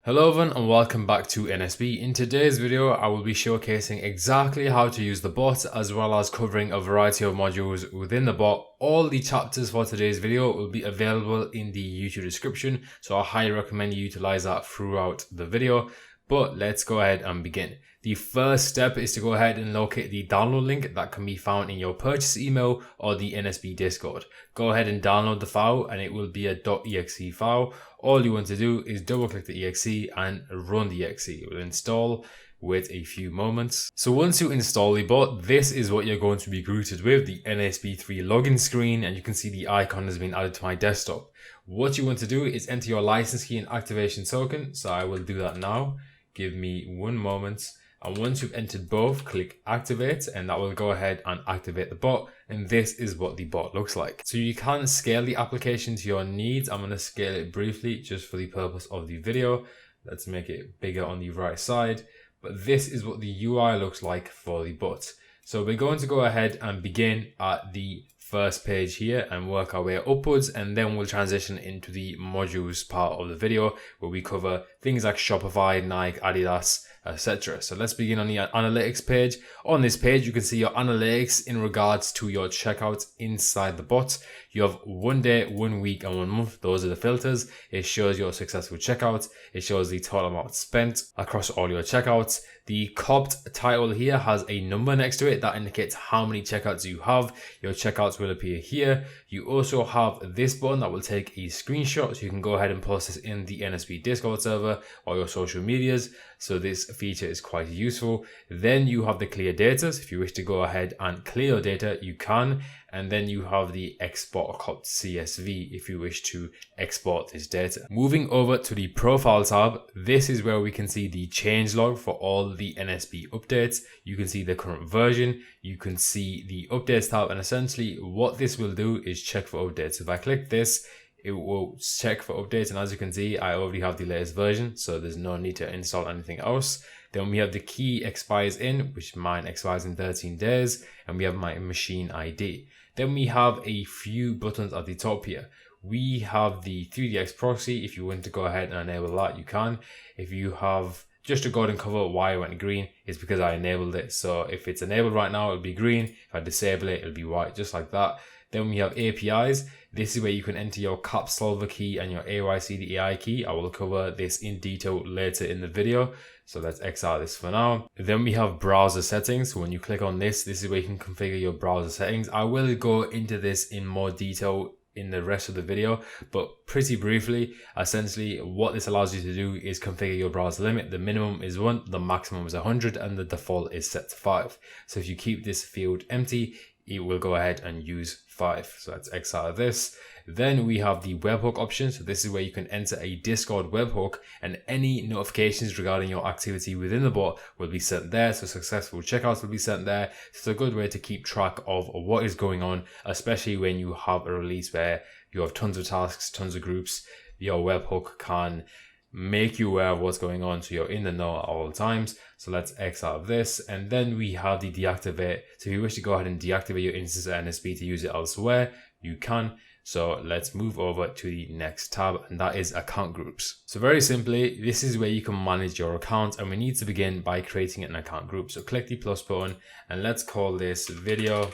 Hello everyone and welcome back to NSB. In today's video, I will be showcasing exactly how to use the bot as well as covering a variety of modules within the bot. All the chapters for today's video will be available in the YouTube description, so I highly recommend you utilize that throughout the video. But let's go ahead and begin. The first step is to go ahead and locate the download link that can be found in your purchase email or the NSB Discord. Go ahead and download the file and it will be a .exe file. All you want to do is double click the exe and run the exe. It will install with a few moments. So once you install the bot, this is what you're going to be greeted with, the NSB3 login screen, and you can see the icon has been added to my desktop. What you want to do is enter your license key and activation token. So I will do that now. Give me 1 moment. And once you've entered both, click activate and that will go ahead and activate the bot. And this is what the bot looks like. So you can scale the application to your needs. I'm going to scale it briefly just for the purpose of the video. Let's make it bigger on the right side. But this is what the UI looks like for the bot. So we're going to go ahead and begin at the first page here and work our way upwards, and then we'll transition into the modules part of the video where we cover things like Shopify, Nike, Adidas, etc. So let's begin on the analytics page. On this page, you can see your analytics in regards to your checkouts inside the bot. You have 1 day, 1 week, and 1 month. Those are the filters. It shows your successful checkouts. It shows the total amount spent across all your checkouts. The copped title here has a number next to it that indicates how many checkouts you have. Your checkouts will appear here. You also have this button that will take a screenshot, so you can go ahead and post this in the NSB Discord server or your social medias. So this feature is quite useful. Then you have the clear data. So if you wish to go ahead and clear your data, you can. And then you have the export copped CSV if you wish to export this data. Moving over to the profile tab, this is where we can see the changelog for all the NSB updates. You can see the current version, you can see the updates tab, and essentially what this will do is check for updates. If I click this, it will check for updates, and as you can see, I already have the latest version, so there's no need to install anything else. Then we have the key expires in, which mine expires in 13 days, and we have my machine ID. Then we have a few buttons at the top here. We have the 3DX proxy. If you want to go ahead and enable that, you can. If you have, just to go ahead and cover why I went green, it's because I enabled it. So if it's enabled right now, it'll be green. If I disable it, it'll be white, just like that. Then we have APIs. This is where you can enter your Captcha Solver key and your AYCDAI key. I will cover this in detail later in the video. So let's X out this for now. Then we have browser settings. So when you click on this, this is where you can configure your browser settings. I will go into this in more detail in the rest of the video, but pretty briefly, essentially what this allows you to do is configure your browser limit. The minimum is 1, the maximum is 100, and the default is set to 5. So if you keep this field empty, it will go ahead and use 5. So let's X out of this. Then we have the webhook option. So this is where you can enter a Discord webhook and any notifications regarding your activity within the bot will be sent there. So successful checkouts will be sent there. It's a good way to keep track of what is going on, especially when you have a release where you have tons of tasks, tons of groups. Your webhook can make you aware of what's going on, so you're in the know at all times. So let's X out of this, and then we have the deactivate. So if you wish to go ahead and deactivate your instance of NSB to use it elsewhere, you can. So let's move over to the next tab, and that is account groups. So very simply, this is where you can manage your account, and we need to begin by creating an account group. So click the plus button and let's call this video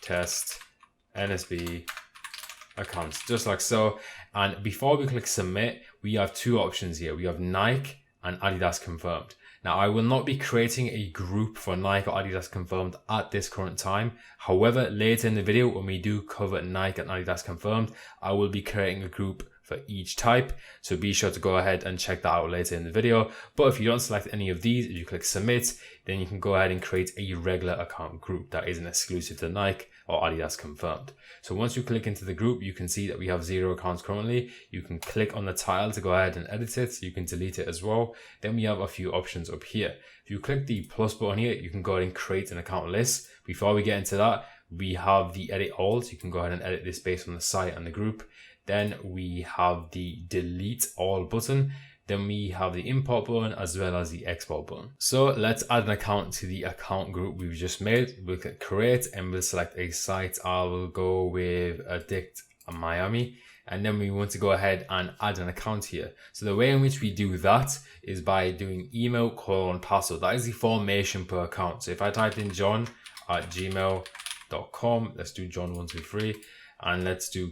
test NSB accounts, just like so. And before we click submit, we have 2 options here. We have Nike and Adidas Confirmed. Now, I will not be creating a group for Nike or Adidas Confirmed at this current time. However, later in the video, when we do cover Nike and Adidas Confirmed, I will be creating a group for each type. So be sure to go ahead and check that out later in the video. But if you don't select any of these, if you click submit, then you can go ahead and create a regular account group that isn't exclusive to Nike or Adidas Confirmed. So once you click into the group, you can see that we have 0 accounts currently. You can click on the tile to go ahead and edit it. You can delete it as well. Then we have a few options up here. If you click the plus button here, you can go ahead and create an account list. Before we get into that, we have the edit all. So you can go ahead and edit this based on the site and the group. Then we have the delete all button. Then we have the import button as well as the export button. So let's add an account to the account group we've just made. We'll click create and we'll select a site. I will go with Addict Miami. and then we want to go ahead and add an account here. So the way in which we do that is by doing email :password. That is the formation per account. So if I type in john@gmail.com, let's do john123, and let's do :,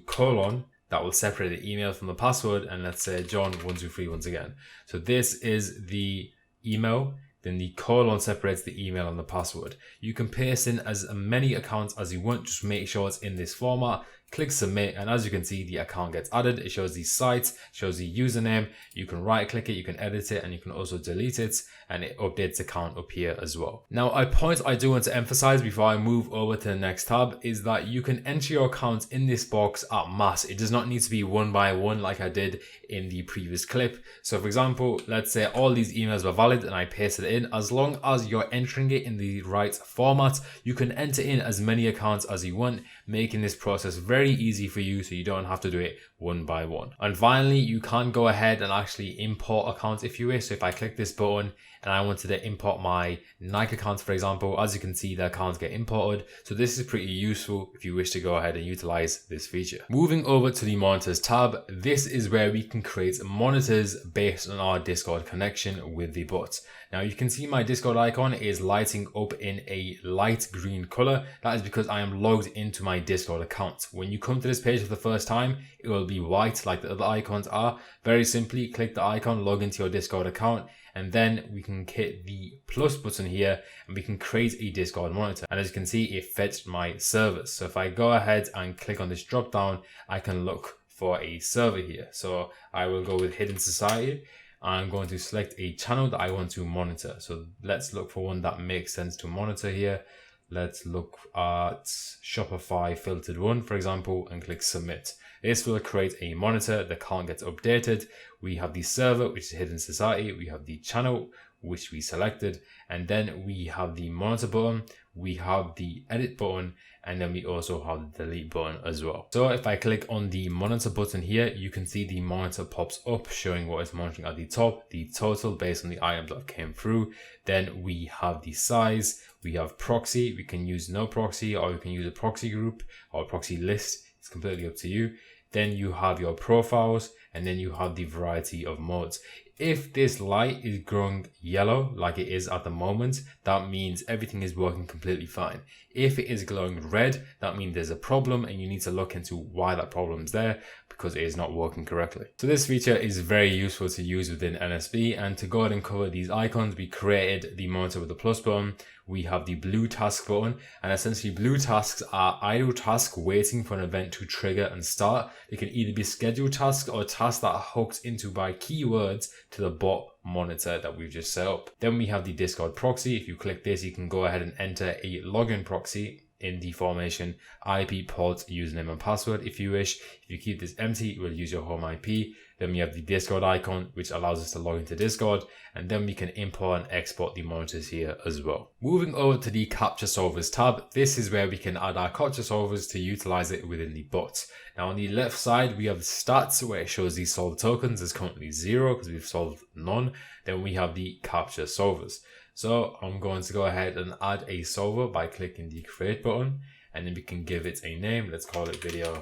that will separate the email from the password, and let's say john123 once again. So this is the email, then the : separates the email and the password. You can paste in as many accounts as you want, just make sure it's in this format. Click submit, and as you can see, the account gets added. It shows the site, shows the username. You can right click it, you can edit it, and you can also delete it, and it updates the account up here as well. Now, a point I do want to emphasize before I move over to the next tab is that you can enter your account in this box at mass. It does not need to be one by one like I did in the previous clip. So for example, let's say all these emails were valid and I pasted it in. As long as you're entering it in the right format, you can enter in as many accounts as you want, making this process very easy for you, so you don't have to do it one by one. And finally, you can go ahead and actually import accounts if you wish. So if I click this button and I wanted to import my Nike account, for example, as you can see, the accounts get imported. So this is pretty useful if you wish to go ahead and utilize this feature. Moving over to the monitors tab, this is where we can create monitors based on our Discord connection with the bot. Now you can see my Discord icon is lighting up in a light green color. That is because I am logged into my Discord account. When you come to this page for the first time, it will be white like the other icons are. Very simply, click the icon, log into your Discord account, and then we can hit the plus button here and we can create a Discord monitor. And as you can see, it fetched my servers. So if I go ahead and click on this drop down, I can look for a server here. So I will go with Hidden Society. I'm going to select a channel that I want to monitor. So let's look for one that makes sense to monitor here. Let's look at Shopify filtered one, for example, and click submit. This will create a monitor. The account gets updated. We have the server, which is Hidden Society. We have the channel, which we selected. And then we have the monitor button. We have the edit button. And then we also have the delete button as well. So if I click on the monitor button here, you can see the monitor pops up showing what is monitoring at the top, the total based on the items that came through. Then we have the size, we have proxy. We can use no proxy, or you can use a proxy group or a proxy list. It's completely up to you. Then you have your profiles, and then you have the variety of modes. If this light is growing yellow like it is at the moment, that means everything is working completely fine. If it is glowing red, that means there's a problem and you need to look into why that problem is there, because it is not working correctly. So this feature is very useful to use within NSB, and to go ahead and cover these icons, we created the monitor with the plus button. We have the blue task button, and essentially blue tasks are idle tasks waiting for an event to trigger and start. They can either be scheduled tasks or tasks that are hooked into by keywords to the bot monitor that we've just set up. Then we have the Discord proxy. If you click this, you can go ahead and enter a login proxy in the formation IP, port, username and password if you wish. If you keep this empty, it will use your home IP. Then we have the Discord icon, which allows us to log into Discord, and then we can import and export the monitors here as well. Moving over to the Captcha Solvers tab, this is where we can add our Captcha Solvers to utilize it within the bot. Now on the left side, we have stats where it shows the solved tokens. There's currently 0 because we've solved none. Then we have the Captcha Solvers. So I'm going to go ahead and add a solver by clicking the create button, and then we can give it a name. Let's call it video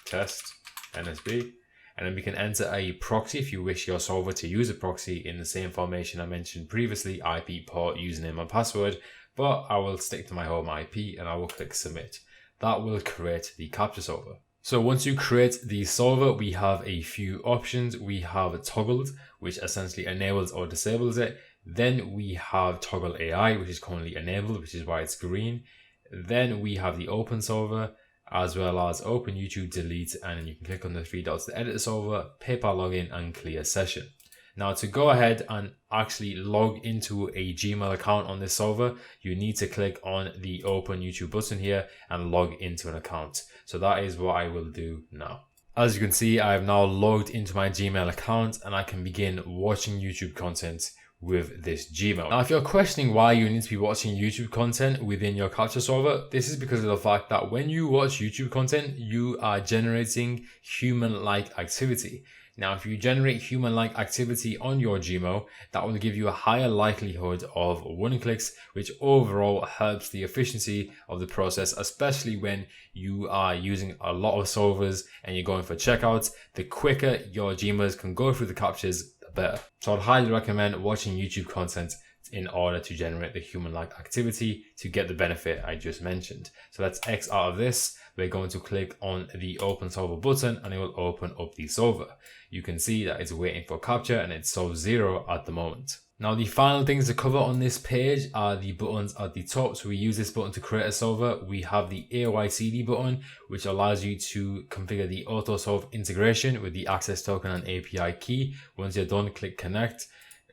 test NSB. And then we can enter a proxy if you wish your solver to use a proxy in the same formation I mentioned previously, IP, port, username and password, but I will stick to my home IP and I will click submit. That will create the Captcha Solver. So once you create the solver, we have a few options. We have toggled, which essentially enables or disables it. Then we have toggle AI, which is currently enabled, which is why it's green. Then we have the open solver, as well as open YouTube, delete, and then you can click on the 3 dots to edit the solver, PayPal login and clear session. Now to go ahead and actually log into a Gmail account on this solver, you need to click on the open YouTube button here and log into an account. So that is what I will do now. As you can see, I have now logged into my Gmail account and I can begin watching YouTube content with this Gmail. Now, if you're questioning why you need to be watching YouTube content within your Captcha Solver, this is because of the fact that when you watch YouTube content, you are generating human-like activity. Now, if you generate human-like activity on your Gmail, that will give you a higher likelihood of win clicks, which overall helps the efficiency of the process, especially when you are using a lot of solvers and you're going for checkouts. The quicker your Gmails can go through the captchas, the better. So I'd highly recommend watching YouTube content in order to generate the human-like activity to get the benefit I just mentioned. So let's X out of this. We're going to click on the open solver button and it will open up the solver. You can see that it's waiting for captcha and it's solved 0 at the moment. Now, the final things to cover on this page are the buttons at the top. So we use this button to create a solver. We have the AOICD button, which allows you to configure the auto solve integration with the access token and API key. Once you're done, click connect.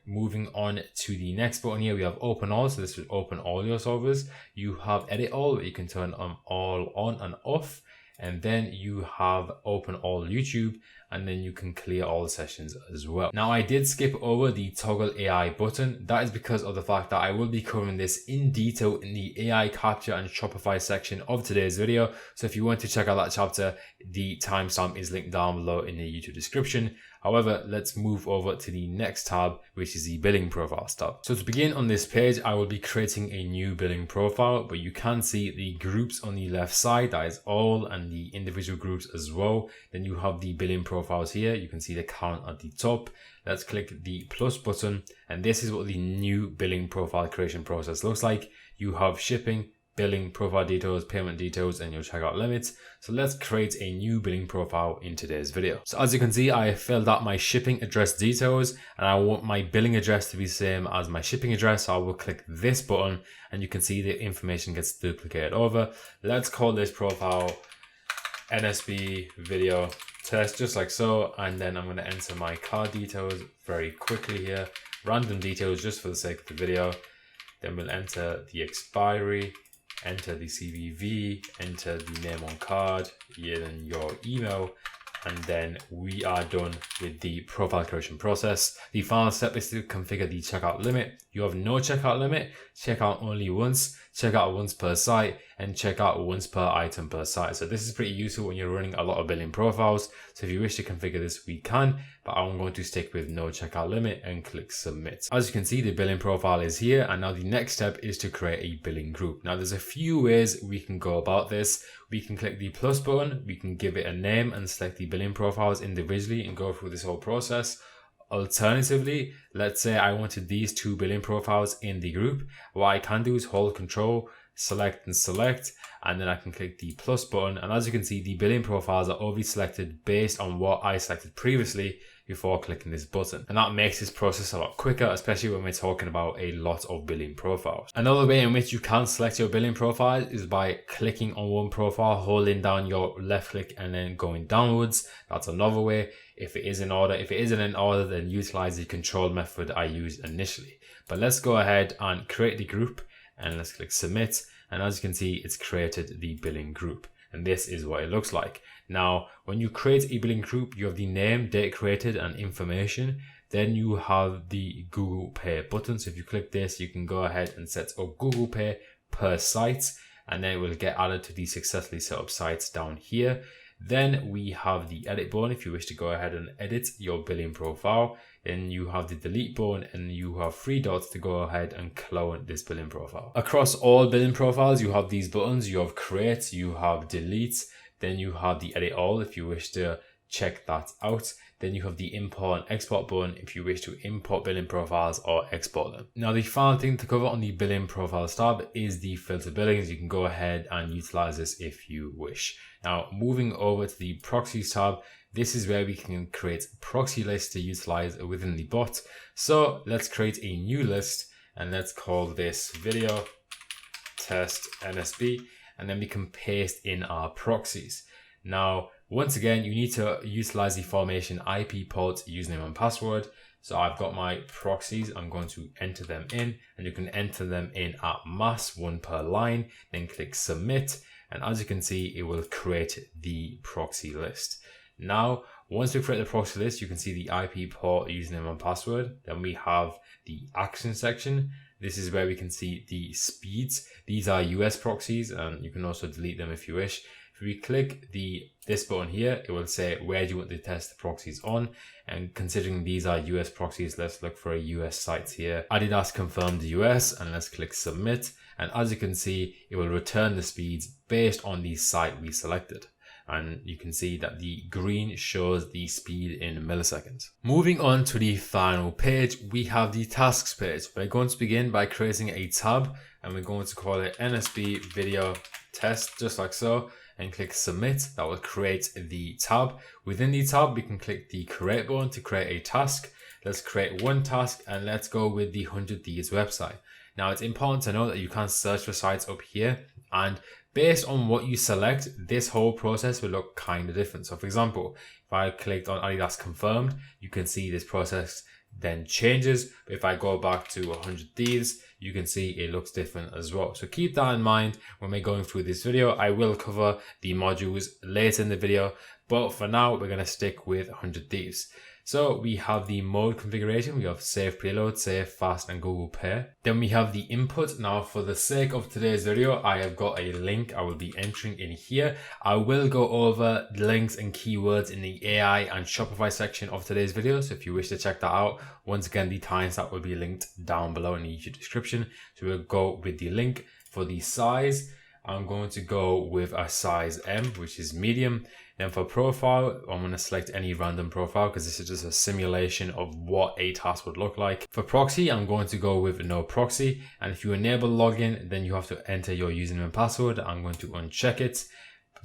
Moving on to the next button here, we have open all. So this will open all your solvers. You have edit all, where you can turn them all on and off. And then you have open all YouTube, and then you can clear all sessions as well. Now, I did skip over the toggle AI button. That is because of the fact that I will be covering this in detail in the AI Captcha and Shopify section of today's video. So if you want to check out that chapter, the timestamp is linked down below in the YouTube description. However, let's move over to the next tab, which is the billing profiles tab. So to begin on this page, I will be creating a new billing profile, but you can see the groups on the left side, that is all, and the individual groups as well. Then you have the billing profiles here. You can see the count at the top. Let's click the plus button, and this is what the new billing profile creation process looks like. You have shipping, billing, profile details, payment details, and your checkout limits. So let's create a new billing profile in today's video. So as you can see, I filled out my shipping address details and I want my billing address to be the same as my shipping address. So I will click this button and you can see the information gets duplicated over. Let's call this profile NSB video test, just like so. And then I'm going to enter my card details very quickly here. Random details just for the sake of the video. Then we'll enter the expiry, enter the CVV, enter the name on card, then your email, and then we are done with the profile creation process. The final step is to configure the checkout limit. You have no checkout limit, checkout only once, checkout once per site, and checkout once per item per site. So this is pretty useful when you're running a lot of billing profiles. So if you wish to configure this, we can, but I'm going to stick with no checkout limit and click submit. As you can see, the billing profile is here, and now the next step is to create a billing group. Now there's a few ways we can go about this. We can click the plus button, we can give it a name and select the billing profiles individually and go through this whole process. Alternatively, let's say I wanted these two billing profiles in the group. What I can do is hold control, select, and then I can click the plus button. And as you can see, the billing profiles are already selected based on what I selected previously before clicking this button. And that makes this process a lot quicker, especially when we're talking about a lot of billing profiles. Another way in which you can select your billing profile is by clicking on one profile, holding down your left click and then going downwards. That's another way. If it is in order, if it isn't in order, then utilize the control method I used initially. But let's go ahead and create the group and let's click submit. And as you can see, it's created the billing group. And this is what it looks like. Now, when you create a billing group, you have the name, date created, and information. Then you have the Google Pay button. So if you click this, you can go ahead and set up Google Pay per site, and then it will get added to the successfully set up sites down here. Then we have the edit button if you wish to go ahead and edit your billing profile. Then you have the delete button and you have 3 dots to go ahead and clone this billing profile. Across all billing profiles, you have these buttons. You have create, you have delete, then you have the edit all if you wish to check that out. Then you have the import and export button if you wish to import billing profiles or export them. Now, the final thing to cover on the billing profiles tab is the filter billings. You can go ahead and utilize this if you wish. Now, moving over to the Proxies tab, this is where we can create proxy lists to utilize within the bot. So let's create a new list and let's call this video test NSB, and then we can paste in our proxies. Now, once again, you need to utilize the formation IP port username and password. So I've got my proxies. I'm going to enter them in, and you can enter them in at mass, 1 per line, then click submit. And as you can see, it will create the proxy list. Now, Once we create the proxy list, you can see the IP port, username and password. Then we have the action section. This is where we can see the speeds. These are US proxies, and you can also delete them if you wish. If we click this button here, it will say where do you want to test the proxies on. And considering these are US proxies, let's look for a US site here. Adidas Confirmed US, and let's click submit. And as you can see, it will return the speeds based on the site we selected. And you can see that the green shows the speed in milliseconds. Moving on to the final page, we have the tasks page. We're going to begin by creating a tab, and we're going to call it NSB video test, just like so, and click submit. That will create the tab. Within the tab, we can click the create button to create a task. Let's create one task, and let's go with the 100 Thieves website. Now, it's important to know that you can search for sites up here, and based on what you select, this whole process will look kind of different. So for example, if I clicked on Adidas Confirmed, you can see this process then changes. But if I go back to 100 Thieves, you can see it looks different as well. So keep that in mind when we're going through this video. I will cover the modules later in the video, but for now, we're going to stick with 100 Thieves. So we have the mode configuration. We have Safe Preload, Safe, Fast, and Google Pay. Then we have the input. Now, for the sake of today's video, I have got a link I will be entering in here. I will go over links and keywords in the AI and Shopify section of today's video. So if you wish to check that out, once again, the timestamp will be linked down below in the YouTube description. So we'll go with the link. For the size, I'm going to go with a size M, which is medium. Then for profile, I'm going to select any random profile because this is just a simulation of what a task would look like. For proxy, I'm going to go with no proxy. And if you enable login, then you have to enter your username and password. I'm going to uncheck it.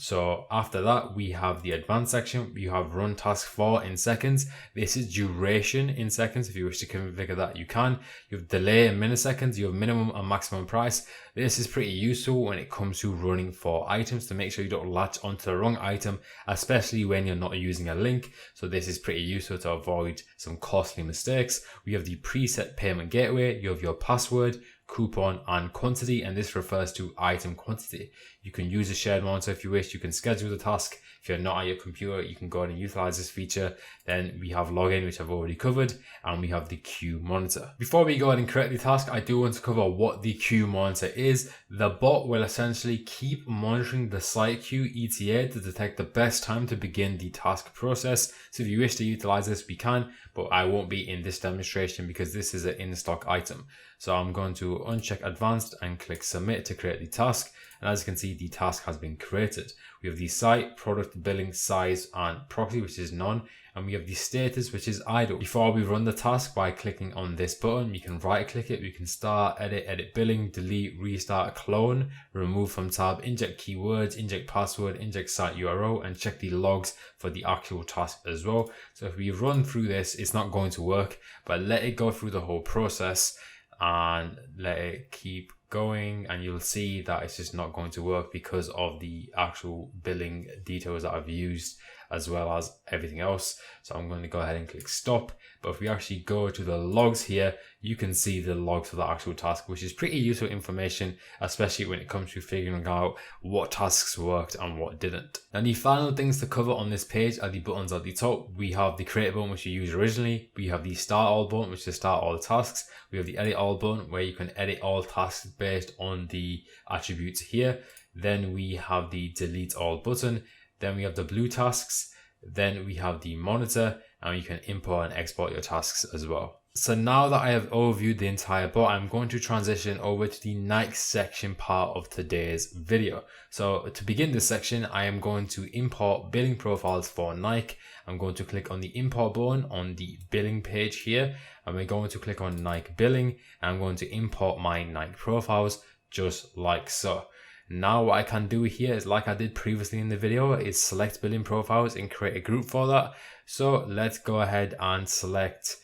So after that, we have the advanced section. You have run task 4 in seconds. This is duration in seconds. If you wish to configure that, you can. You have delay in milliseconds. You have minimum and maximum price. This is pretty useful when it comes to running 4 items to make sure you don't latch onto the wrong item, especially when you're not using a link. So this is pretty useful to avoid some costly mistakes. We have the preset payment gateway. You have your password, coupon, and quantity, and this refers to item quantity. You can use a shared monitor if you wish. You can schedule the task. If you're not at your computer, you can go ahead and utilize this feature. Then we have login, which I've already covered, and we have the queue monitor. Before we go ahead and create the task, I do want to cover what the queue monitor is. The bot will essentially keep monitoring the site queue ETA to detect the best time to begin the task process. So if you wish to utilize this, we can, but I won't be in this demonstration because this is an in-stock item. So I'm going to uncheck advanced and click submit to create the task. And as you can see, the task has been created. We have the site, product, billing, size, and proxy, which is none. And we have the status, which is idle. Before we run the task, by clicking on this button, you can right click it. We can start, edit billing, delete, restart, clone, remove from tab, inject keywords, inject password, inject site URL, and check the logs for the actual task as well. So if we run through this, it's not going to work, but let it go through the whole process and let it keep going, and you'll see that it's just not going to work because of the actual billing details that I've used as well as everything else. So I'm going to go ahead and click stop. But if we actually go to the logs here, you can see the logs for the actual task, which is pretty useful information, especially when it comes to figuring out what tasks worked and what didn't. And the final things to cover on this page are the buttons at the top. We have the create button, which you used originally. We have the start all button, which is start all tasks. We have the edit all button, where you can edit all tasks based on the attributes here. Then we have the delete all button. Then we have the blue tasks. Then we have the monitor, and you can import and export your tasks as well. So now that I have overviewed the entire bot, I'm going to transition over to the Nike section part of today's video. So to begin this section, I am going to import billing profiles for Nike. I'm going to click on the import button on the billing page here, and we're going to click on Nike billing, and I'm going to import my Nike profiles just like so. Now what I can do here is, like I did previously in the video, is select billing profiles and create a group for that. So let's go ahead and select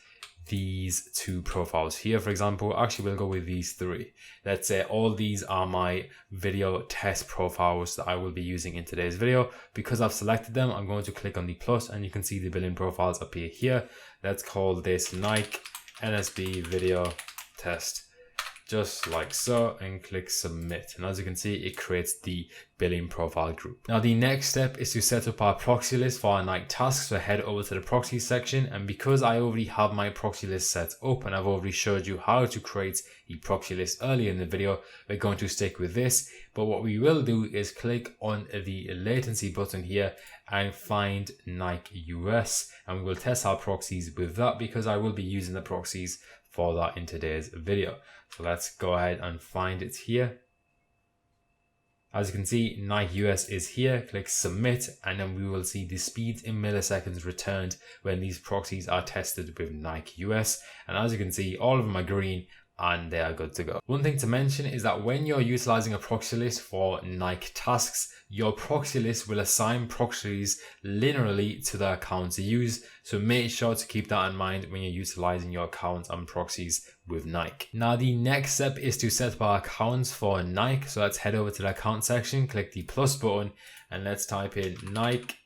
these 2 profiles here. For example, actually we'll go with these 3. Let's say all these are my video test profiles that I will be using in today's video. Because I've selected them, I'm going to click on the plus, and you can see the billing profiles appear here. Let's call this Nike NSB video test, just like so, and click submit. And as you can see, it creates the billing profile group. Now the next step is to set up our proxy list for our Nike tasks. So head over to the proxy section, and because I already have my proxy list set up and I've already showed you how to create the proxy list earlier in the video, we're going to stick with this. But what we will do is click on the latency button here and find Nike US, and we will test our proxies with that because I will be using the proxies for that in today's video. So let's go ahead and find it here. As you can see, Nike US is here. Click submit, and then we will see the speeds in milliseconds returned when these proxies are tested with Nike US. And as you can see, all of them are green and they are good to go. One thing to mention is that when you're utilizing a proxy list for Nike tasks, your proxy list will assign proxies linearly to the accounts you use. So make sure to keep that in mind when you're utilizing your accounts and proxies with Nike. Now the next step is to set up our accounts for Nike. So let's head over to the account section, click the plus button, and let's type in Nike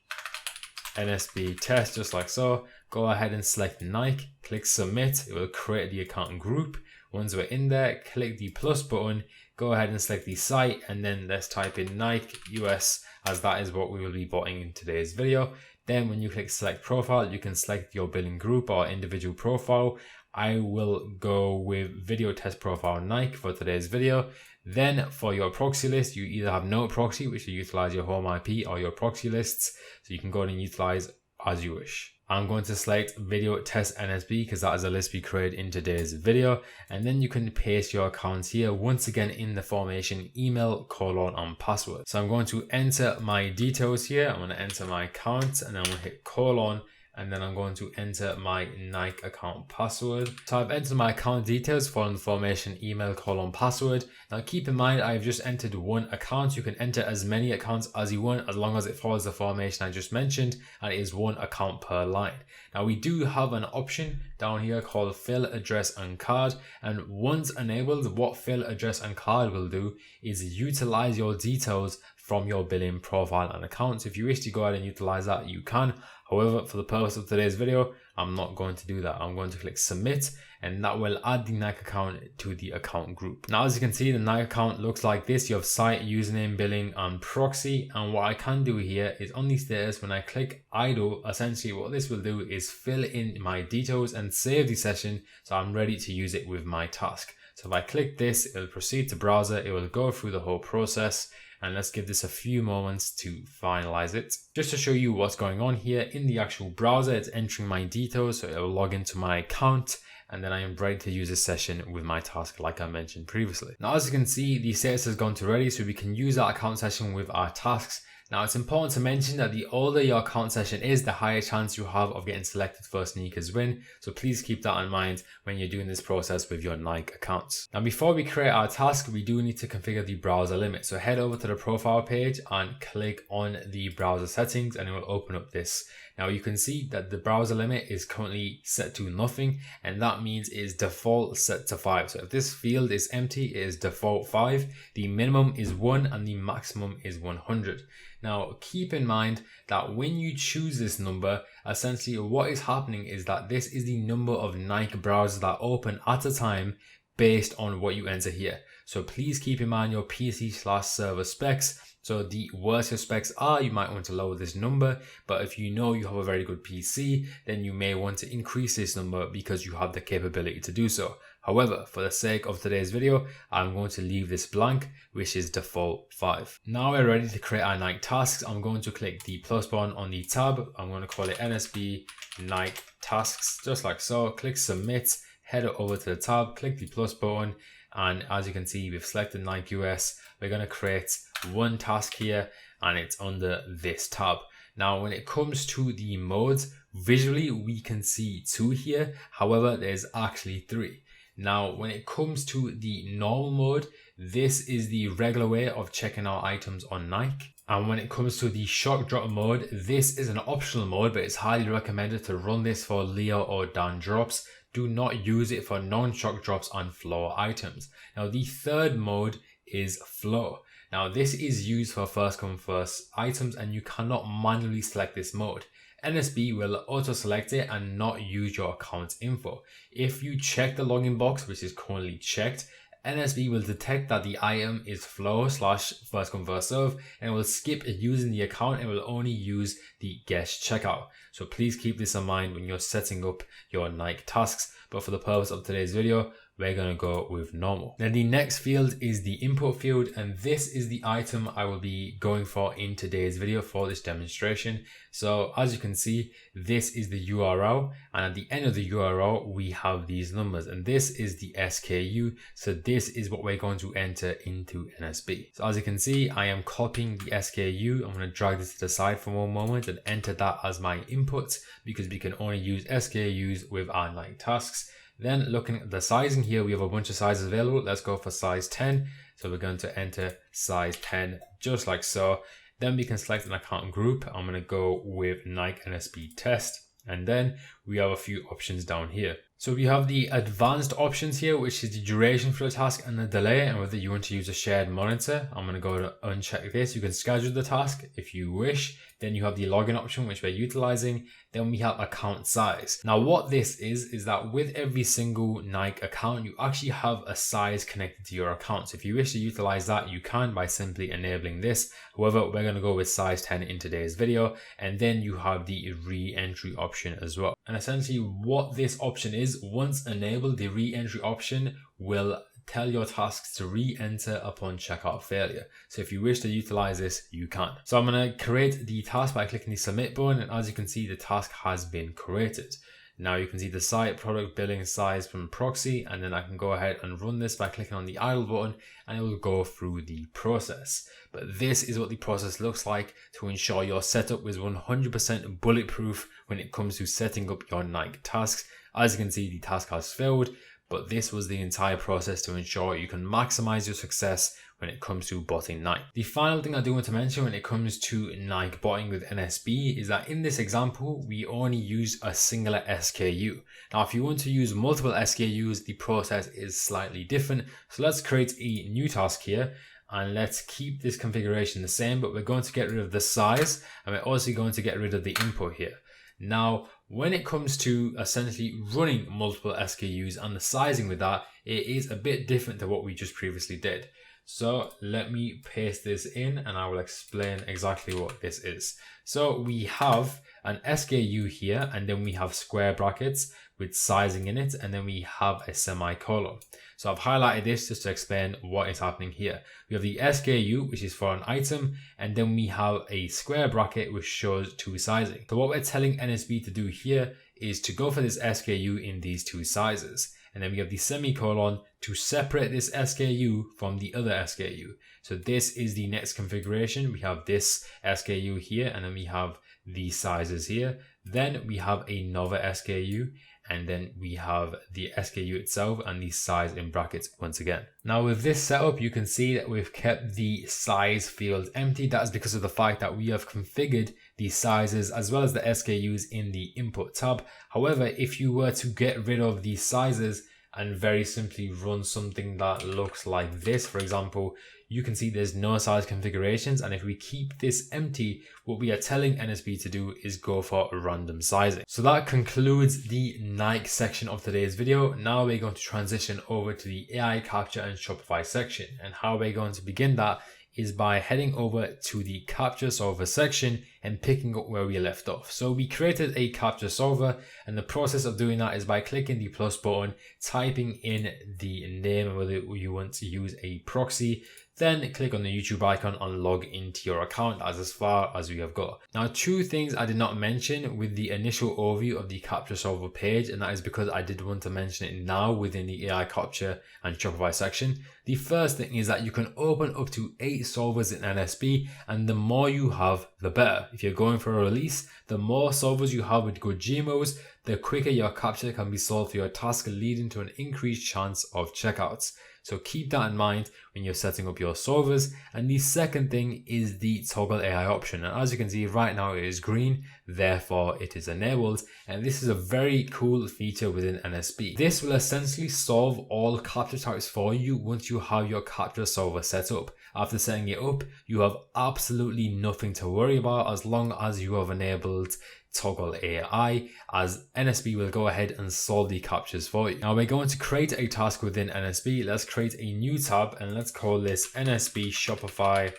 NSB test, just like so. Go ahead and select Nike, click submit. It will create the account group. Once we're in there, click the plus button, go ahead and select the site, and then let's type in Nike US, as that is what we will be botting in today's video. Then when you click select profile, you can select your billing group or individual profile. I will go with video test profile Nike for today's video. Then for your proxy list, you either have no proxy, which will utilize your home IP, or your proxy lists, so you can go and utilize as you wish. I'm going to select video test NSB because that is a list we created in today's video. And then you can paste your accounts here once again in the formation email, colon, and password. So I'm going to enter my details here. I'm going to enter my account, and then I'm going to hit colon, and then I'm going to enter my Nike account password. So I've entered my account details following the formation email, colon, password. Now keep in mind, I've just entered one account. You can enter as many accounts as you want as long as it follows the formation I just mentioned, and it is one account per line. Now we do have an option down here called fill address and card, and once enabled, what fill address and card will do is utilize your details from your billing profile and accounts. If you wish to go ahead and utilize that, you can. However, for the purpose of today's video, I'm not going to do that. I'm going to click submit, and that will add the Nike account to the account group. Now, as you can see, the Nike account looks like this. You have site, username, billing, and proxy. And what I can do here is on the status, when I click idle, essentially what this will do is fill in my details and save the session, so I'm ready to use it with my task. So if I click this, it will proceed to browser. It will go through the whole process. And let's give this a few moments to finalize it. Just to show you what's going on here in the actual browser, it's entering my details, so it will log into my account, and then I am ready to use this session with my task like I mentioned previously. Now, as you can see, the status has gone to ready, so we can use that account session with our tasks. Now, it's important to mention that the older your account session is, the higher chance you have of getting selected for Sneakers Win. So please keep that in mind when you're doing this process with your Nike accounts. Now, before we create our task, we do need to configure the browser limit. So head over to the profile page and click on the browser settings, and it will open up this. Now you can see that the browser limit is currently set to nothing, and that means it is default set to 5. So if this field is empty, it is default 5. The minimum is 1 and the maximum is 100. Now keep in mind that when you choose this number, essentially what is happening is that this is the number of Nike browsers that open at a time based on what you enter here. So please keep in mind your PC/server specs. So the worse your specs are, you might want to lower this number, but if you know you have a very good PC, then you may want to increase this number because you have the capability to do so. However, for the sake of today's video, I'm going to leave this blank, which is default 5. Now we're ready to create our Nike tasks. I'm going to click the plus button on the tab. I'm going to call it NSB Nike tasks, just like so. Click submit, head over to the tab, click the plus button, and as you can see, we've selected Nike US. We're going to create one task here, and it's under this tab. Now, when it comes to the modes, visually we can see 2 here. However, there's actually 3. Now, when it comes to the normal mode, this is the regular way of checking our items on Nike. And when it comes to the shock drop mode, this is an optional mode, but it's highly recommended to run this for Leo or Dan drops. Do not use it for non-shock drops on flow items. Now, the third mode is flow. Now, this is used for first come first items, and you cannot manually select this mode. NSB will auto select it and not use your account info. If you check the login box, which is currently checked, NSB will detect that the item is flow / first come first serve, and it will skip using the account and will only use the guest checkout. So please keep this in mind when you're setting up your Nike tasks, but for the purpose of today's video, we're going to go with normal. Now the next field is the input field, and this is the item I will be going for in today's video for this demonstration. So as you can see, this is the URL, and at the end of the URL we have these numbers, and this is the SKU. So this is what we're going to enter into NSB. So as you can see, I am copying the SKU. I'm going to drag this to the side for one moment and enter that as my input, because we can only use SKUs with our Nike tasks. Then looking at the sizing here, we have a bunch of sizes available. Let's go for size 10. So we're going to enter size 10 just like so. Then we can select an account group. I'm going to go with Nike NSB test. And then we have a few options down here. So we have the advanced options here, which is the duration for the task and the delay, and whether you want to use a shared monitor. I'm going to go to uncheck this. You can schedule the task if you wish. Then you have the login option, which we're utilizing. Then we have account size. Now what this is that with every single Nike account, you actually have a size connected to your account. So if you wish to utilize that, you can by simply enabling this. However, we're going to go with size 10 in today's video. And then you have the re-entry option as well. And essentially what this option is, once enabled, the re-entry option will tell your tasks to re-enter upon checkout failure. So if you wish to utilize this, you can. So I'm going to create the task by clicking the submit button, and as you can see, the task has been created. Now you can see the site, product, billing, size from Proxy, and then I can go ahead and run this by clicking on the idle button, and it will go through the process. But this is what the process looks like to ensure your setup is 100% bulletproof when it comes to setting up your Nike tasks. As you can see, the task has failed, but this was the entire process to ensure you can maximize your success when it comes to botting Nike. The final thing I do want to mention when it comes to Nike botting with NSB is that in this example, we only use a singular SKU. Now, if you want to use multiple SKUs, the process is slightly different. So let's create a new task here, and let's keep this configuration the same, but we're going to get rid of the size, and we're also going to get rid of the input here. Now, when it comes to essentially running multiple SKUs and the sizing with that, it is a bit different to what we just previously did. So let me paste this in and I will explain exactly what this is. So we have an SKU here, and then we have square brackets with sizing in it, and then we have a semicolon. So I've highlighted this just to explain what is happening here. We have the SKU, which is for an item, and then we have a square bracket which shows two sizing. So what we're telling NSB to do here is to go for this SKU in these two sizes. And then we have the semicolon to separate this SKU from the other SKU. So this is the next configuration. We have this SKU here, and then we have the sizes here. Then we have another SKU, and then we have the SKU itself and the size in brackets once again. Now with this setup, you can see that we've kept the size field empty. That is because of the fact that we have configured the sizes as well as the SKUs in the input tab. However, if you were to get rid of these sizes and very simply run something that looks like this, for example, you can see there's no size configurations, and if we keep this empty, what we are telling NSB to do is go for random sizing. So that concludes the Nike section of today's video. Now we're going to transition over to the AI Captcha and Shopify section, and how we're going to begin that is by heading over to the Captcha Solver section and picking up where we left off. So we created a Captcha Solver, and the process of doing that is by clicking the plus button, typing in the name whether you want to use a proxy, then click on the YouTube icon and log into your account as far as we have got. Now, two things I did not mention with the initial overview of the Captcha Solver page, and that is because I did want to mention it now within the AI Captcha and Shopify section. The first thing is that you can open up to 8 solvers in NSB, and the more you have, the better. If you're going for a release, the more solvers you have with good GMOs, the quicker your captcha can be solved for your task, leading to an increased chance of checkouts. So keep that in mind when you're setting up your solvers. And the second thing is the toggle AI option. And as you can see right now, it is green, therefore it is enabled. And this is a very cool feature within NSB. This will essentially solve all captcha types for you once you have your Captcha Solver set up. After setting it up, you have absolutely nothing to worry about as long as you have enabled toggle AI, as NSB will go ahead and solve the captchas for you. Now we're going to create a task within NSB. Let's create a new tab and let's call this NSB Shopify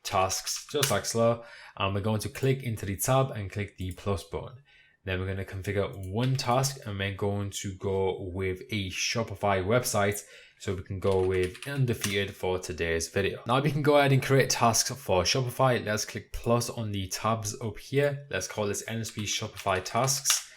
tasks, just like so. And we're going to click into the tab and click the plus button. Then we're going to configure one task and we're going to go with a Shopify website. So we can go with undefeated for today's video. Now we can go ahead and create tasks for Shopify. Let's click plus on the tabs up here. Let's call this NSB Shopify tasks.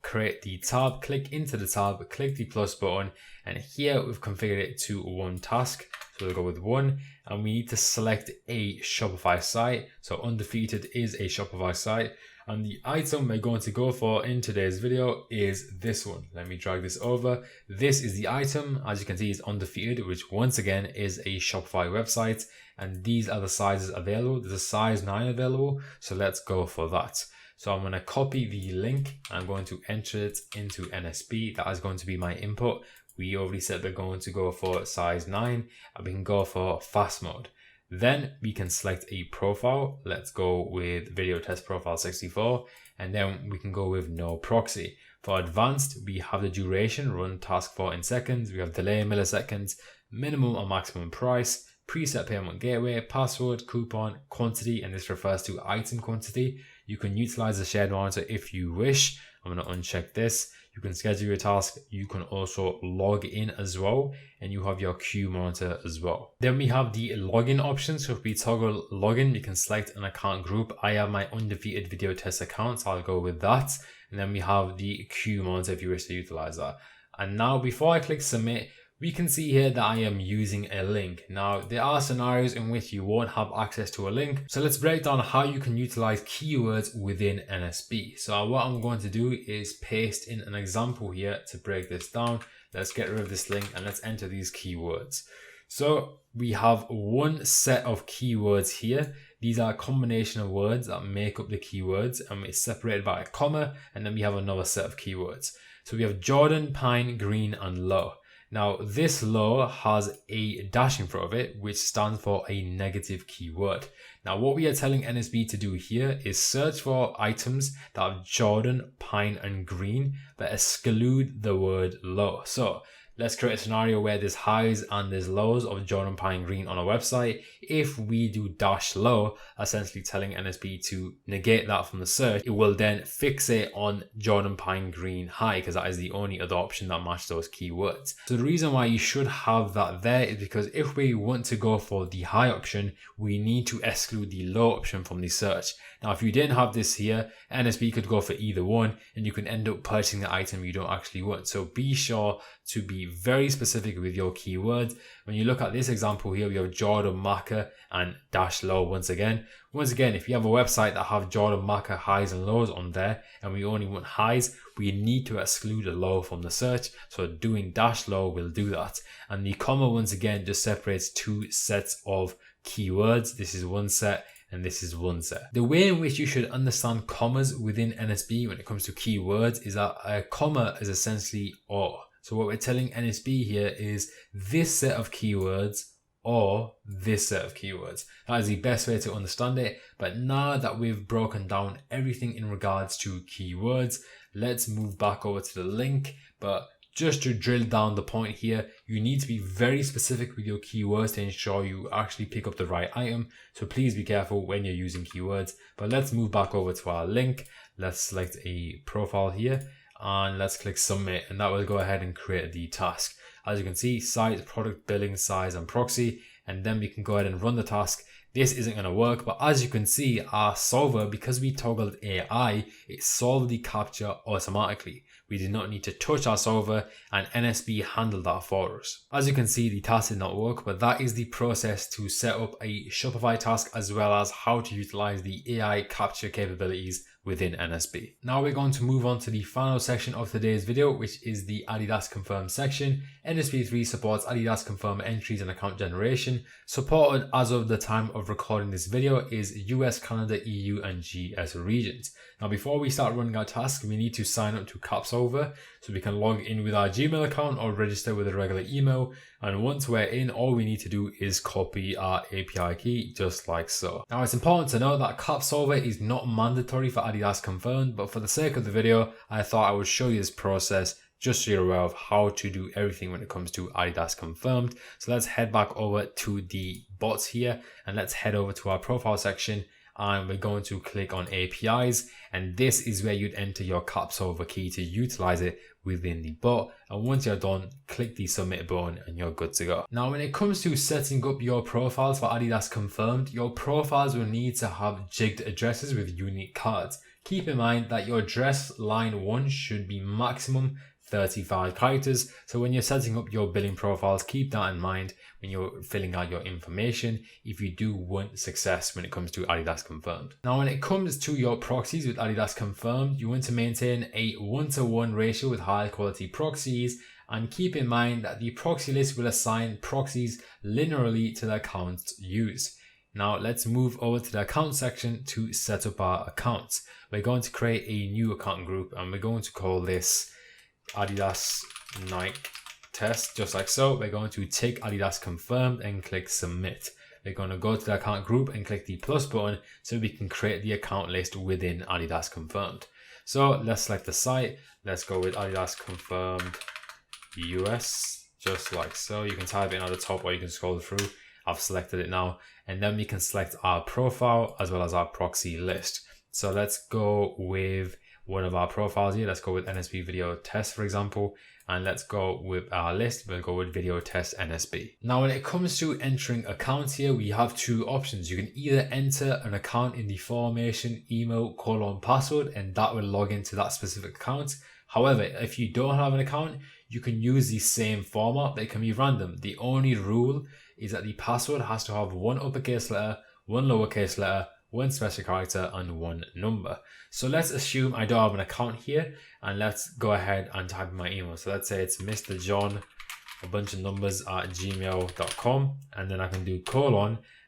Create the tab, click into the tab, click the plus button, and here we've configured it to one task. So we'll go with one, and we need to select a Shopify site. So undefeated is a Shopify site, and the item we're going to go for in today's video is this one. Let me drag this over. This is the item. As you can see, it's undefeated, which once again is a Shopify website, and these are the sizes available. There's a size 9 available, so let's go for that. So I'm going to copy the link. I'm going to enter it into NSB. That is going to be my input. We already said we're going to go for size 9, and we can go for fast mode. Then we can select a profile. Let's go with video test profile 64, and then we can go with no proxy. For advanced, we have the duration, run task for in seconds. We have delay in milliseconds, minimum and maximum price, preset payment gateway, password, coupon, quantity, and this refers to item quantity. You can utilize the shared monitor if you wish. I'm going to uncheck this. You can schedule your task. You can also log in as well, and you have your queue monitor as well. Then we have the login option. So if we toggle login, you can select an account group. I have my undefeated video test account, so I'll go with that. And then we have the queue monitor if you wish to utilize that. And now before I click submit, we can see here that I am using a link. Now, there are scenarios in which you won't have access to a link. So let's break down how you can utilize keywords within NSB. So what I'm going to do is paste in an example here to break this down. Let's get rid of this link and let's enter these keywords. So we have one set of keywords here. These are a combination of words that make up the keywords, and it's separated by a comma. And then we have another set of keywords. So we have Jordan, Pine, Green, and Low. Now, this low has a dash in front of it, which stands for a negative keyword. Now, what we are telling NSB to do here is search for items that have Jordan, Pine, and Green, but exclude the word low. So let's create a scenario where there's highs and there's lows of Jordan, Pine, Green on a website. If we do dash low, essentially telling NSB to negate that from the search, it will then fixate on Jordan, Pine, Green, high, because that is the only other option that matches those keywords. So the reason why you should have that there is because if we want to go for the high option, we need to exclude the low option from the search. Now, if you didn't have this here, NSB could go for either one, and you can end up purchasing the item you don't actually want. So be sure to be very specific with your keywords. When you look at this example here, we have Jordan, Maca, and dash low once again. Once again, if you have a website that have Jordan, Maca, highs and lows on there, and we only want highs, we need to exclude a low from the search. So doing dash low will do that. And the comma once again just separates two sets of keywords. This is one set, and this is one set. The way in which you should understand commas within NSB when it comes to keywords is that a comma is essentially or. So what we're telling NSB here is this set of keywords or this set of keywords. That is the best way to understand it. But now that we've broken down everything in regards to keywords, let's move back over to the link. But just to drill down the point here, you need to be very specific with your keywords to ensure you actually pick up the right item. So please be careful when you're using keywords. But let's move back over to our link. Let's select a profile here and let's click submit, and that will go ahead and create the task. As you can see, site, product, billing, size, and proxy, and then we can go ahead and run the task. This isn't going to work, but as you can see, our solver, because we toggled AI, it solved the captcha automatically. We did not need to touch our solver, and NSB handled that for us. As you can see, the task did not work, but that is the process to set up a Shopify task, as well as how to utilize the AI captcha capabilities within NSB. Now we're going to move on to the final section of today's video, which is the Adidas Confirmed section. NSB3 supports Adidas Confirmed entries and account generation. Supported as of the time of recording this video is US, Canada, EU, and GS regions. Now before we start running our task, we need to sign up to Captcha Solvers, so we can log in with our Gmail account or register with a regular email. And once we're in, all we need to do is copy our API key, just like so. Now it's important to know that Captcha Solvers is not mandatory for Adidas Confirmed, but for the sake of the video, I thought I would show you this process just so you're aware of how to do everything when it comes to Adidas Confirmed. So let's head back over to the bots here and let's head over to our profile section, and we're going to click on APIs, and this is where you'd enter your Captcha Solver key to utilize it within the bot. And once you're done, click the submit button and you're good to go. Now when it comes to setting up your profiles for Adidas Confirmed, your profiles will need to have jigged addresses with unique cards. Keep in mind that your address line 1 should be maximum 35 characters. So when you're setting up your billing profiles, keep that in mind when you're filling out your information if you do want success when it comes to Adidas Confirmed. Now when it comes to your proxies with Adidas Confirmed, you want to maintain a 1-to-1 ratio with high quality proxies, and keep in mind that the proxy list will assign proxies linearly to the accounts used. Now let's move over to the account section to set up our accounts. We're going to create a new account group and we're going to call this Adidas Nike test, just like so. We're going to take Adidas Confirmed and click submit. We're going to go to the account group and click the plus button so we can create the account list within Adidas Confirmed. So let's select the site. Let's go with Adidas Confirmed US, just like so. You can type it in at the top or you can scroll through. I've selected it now, and then we can select our profile as well as our proxy list. So let's go with one of our profiles here. Let's go with NSB video test, for example, and let's go with our list. We'll go with video test NSB. Now when it comes to entering accounts here, we have two options. You can either enter an account in the formation email : password, and that will log into that specific account. However, if you don't have an account, you can use the same format. They can be random. The only rule is that the password has to have one uppercase letter, one lowercase letter, one special character, and one number. So let's assume I don't have an account here, and let's go ahead and type in my email. So let's say it's Mr. John, a bunch of numbers at gmail.com, and then I can do :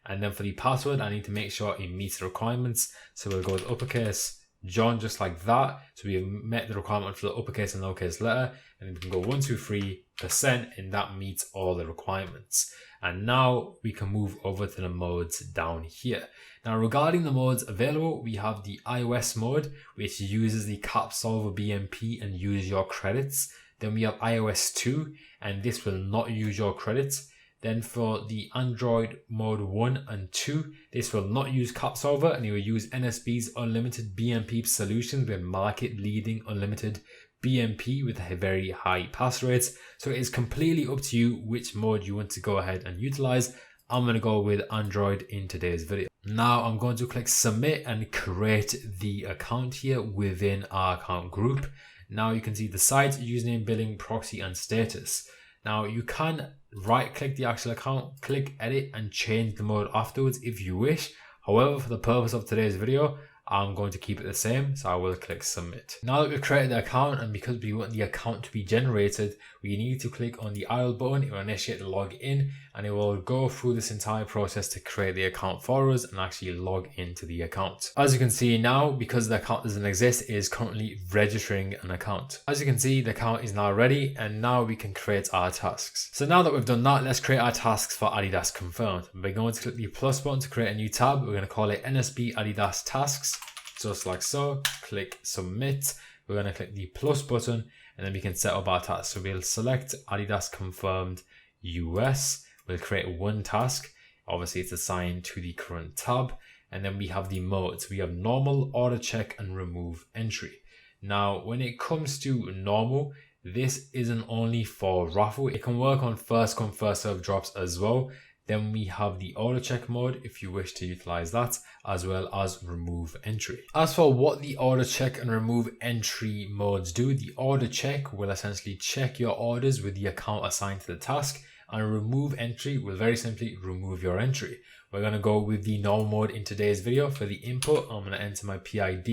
and then for the password, I need to make sure it meets the requirements. So we'll go with uppercase John, just like that. So we have met the requirement for the uppercase and lowercase letter, and we can go 123%, and that meets all the requirements. And now we can move over to the modes down here. Now regarding the modes available, we have the iOS mode, which uses the Captcha Solver BMP and use your credits. Then we have iOS 2, and this will not use your credits. Then for the Android mode 1 and 2, this will not use Captcha Solver, and it will use NSB's unlimited BMP solutions with market leading unlimited BMP with a very high pass rates. So it is completely up to you which mode you want to go ahead and utilize. I'm going to go with Android in today's video. Now I'm going to click submit and create the account here within our account group. Now you can see the site, username, billing, proxy, and status. Now you can right click the actual account, click edit, and change the mode afterwards if you wish. However, for the purpose of today's video, I'm going to keep it the same, so I will click submit. Now that we've created the account, and because we want the account to be generated, we need to click on the idle button. It will initiate the login, and it will go through this entire process to create the account for us and actually log into the account. As you can see now, because the account doesn't exist, it is currently registering an account. As you can see, the account is now ready, and now we can create our tasks. So now that we've done that, let's create our tasks for Adidas Confirmed. We're going to click the plus button to create a new tab. We're going to call it NSB Adidas Tasks. Just like so, click submit. We're going to click the plus button, and then we can set up our tasks. So we'll select Adidas Confirmed US. We'll create one task. Obviously it's assigned to the current tab. And then we have the modes. We have normal, auto check, and remove entry. Now, when it comes to normal, this isn't only for raffle. It can work on first come, first serve drops as well. Then we have the auto check mode if you wish to utilize that, as well as remove entry. As for what the auto check and remove entry modes do, the auto check will essentially check your orders with the account assigned to the task, and remove entry will very simply remove your entry. We're going to go with the normal mode in today's video. For the input, I'm going to enter my PID,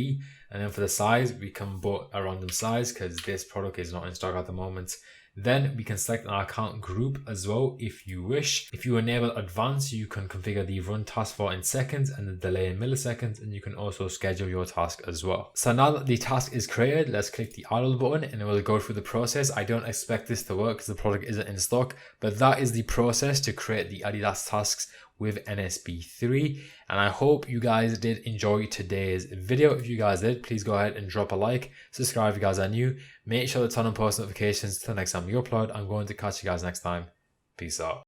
and then for the size, we can put a random size because this product is not in stock at the moment. Then we can select our account group as well if you wish. If you enable advanced, you can configure the run task for in seconds and the delay in milliseconds, and you can also schedule your task as well. So now that the task is created, let's click the idle button and it will go through the process. I don't expect this to work because the product isn't in stock, but that is the process to create the Adidas tasks with NSB3. And I hope you guys did enjoy today's video. If you guys did, please go ahead and drop a like, subscribe if you guys are new, make sure to turn on post notifications till next time we upload. I'm going to catch you guys next time. Peace out.